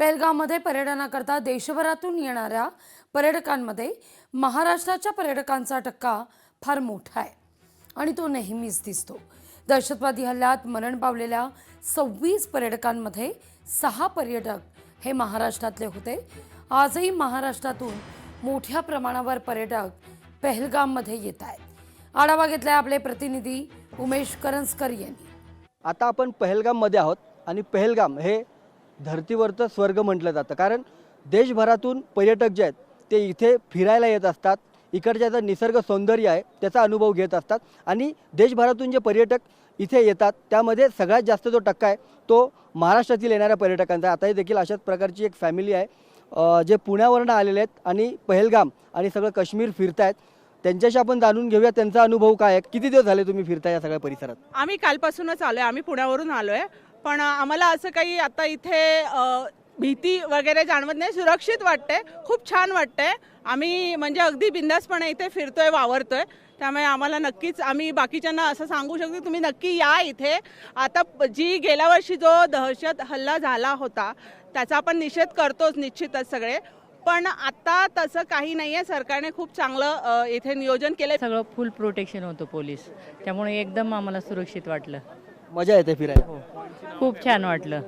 पहलगाममध्ये पर्यटनाकरता देशभरातून येणाऱ्या पर्यटकांमध्ये महाराष्ट्राच्या पर्यटकांचा टक्का फार मोठा आहे आणि तो नेहमीच दिसतो। दहशतवादी हल्ल्यात मरण पावलेल्या 26 पर्यटकांमध्ये 6 पर्यटक हे महाराष्ट्रातले होते। आजही महाराष्ट्रातून मोठ्या प्रमाणावर पर्यटक पहलगाममध्ये येत आहेत। आढावा घेतलाय आपले प्रतिनिधी उमेश करंजकर यांनी। आता आपण पहलगाममध्ये आहोत आणि पहलगाम हे धर्तीवरचं स्वर्ग म्हटलं जातं, कारण देशभरातून पर्यटक जे आहेत ते इथे फिरायला येत असतात। इकडच्या जो निसर्ग सौंदर्य आहे त्याचा अनुभव घेत असतात आणि देशभरातून जे पर्यटक इथे येतात त्यामध्ये सगळ्यात जास्त जो टक्का आहे तो महाराष्ट्रातील येणाऱ्या पर्यटकांचा। आताही देखील अशाच प्रकारची एक फॅमिली आहे जे पुण्यावरून आलेले आहेत आणि पहलगाम आणि सगळं काश्मीर फिरतायत। त्यांच्याशी आपण जाणून घेऊया त्यांचा अनुभव काय आहे। किती दिवस झाले तुम्ही फिरताय या सगळ्या परिसरात? आम्ही कालपासूनच आलोय, आम्ही पुण्यावरून आलोय, पण आम्हाला असं काही आता इथे भीती वगैरे जाणवत नाही, सुरक्षित वाटते, खूप छान वाटते। आम्ही म्हणजे अगदी बिंदासपणे इथे फिरतोय, वावरतोय, त्यामुळे आम्हाला नक्कीच आम्ही बाकीच्यांना असं सांगू शकतो तुम्ही नक्की या इथे। आता जी गेल्या वर्षी जो दहशत हल्ला झाला होता त्याचा आपण निषेध करतोच निश्चितच सगळे, पण आता तसं काही नाहीये। सरकारने खूप चांगलं इथे नियोजन केलं, सगळं फुल प्रोटेक्शन होतं पोलीस, त्यामुळे एकदम आम्हाला सुरक्षित वाटलं। मजा येते फिरायला? खूप छान वाटलं।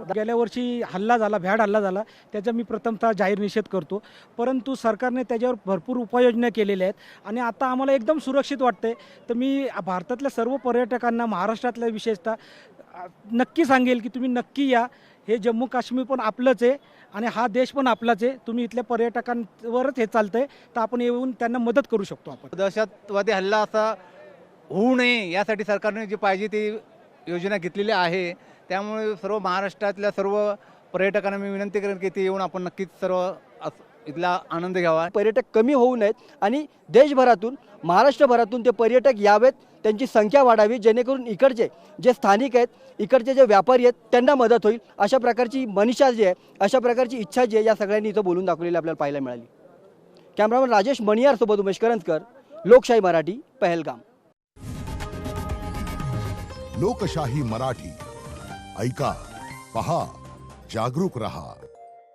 गेल्या वर्षी हल्ला झाला, भ्याड हल्ला झाला, त्याचा मी प्रथमतः जाहीर निषेध करतो, परंतु सरकारने त्याच्यावर भरपूर उपाययोजना केलेल्या आहेत आणि आता आम्हाला एकदम सुरक्षित वाटते। तर मी भारतातल्या सर्व पर्यटकांना, महाराष्ट्रातल्या विशेषतः नक्की सांगेल की तुम्ही नक्की या। हे जम्मू काश्मीर पण आपलंच आहे आणि हा देश पण आपलाच आहे। तुम्ही इथल्या पर्यटकांवरच हे चालतंय, तर आपण येऊन त्यांना मदत करू शकतो। आपण दहशतवादी हल्ला असा होऊ नये यासाठी सरकारने जी पाहिजे ती योजना घेतलेली आहे, त्यामुळे सर्व महाराष्ट्रातल्या सर्व पर्यटकांना मी विनंती करेन की ते येऊन आपण नक्कीच सर्व इथला आनंद घ्यावा। पर्यटक कमी होऊ नयेत आणि देशभरातून, महाराष्ट्रभरातून ते पर्यटक यावेत, त्यांची संख्या वाढावी, जेणेकरून इकडचे जे स्थानिक आहेत, इकडचे जे व्यापारी आहेत त्यांना मदत होईल। अशा प्रकारची मनीषा जी आहे, अशा प्रकारची इच्छा जी आहे, या सगळ्यांनी इथं बोलून दाखवलेली आपल्याला पाहायला मिळाली। कॅमेरामन राजेश मणियार सोबत उमेश करंजकर, लोकशाही मराठी, पहलगाम। लोकशाही मराठी, ऐका, पहा, जागरूक रहा।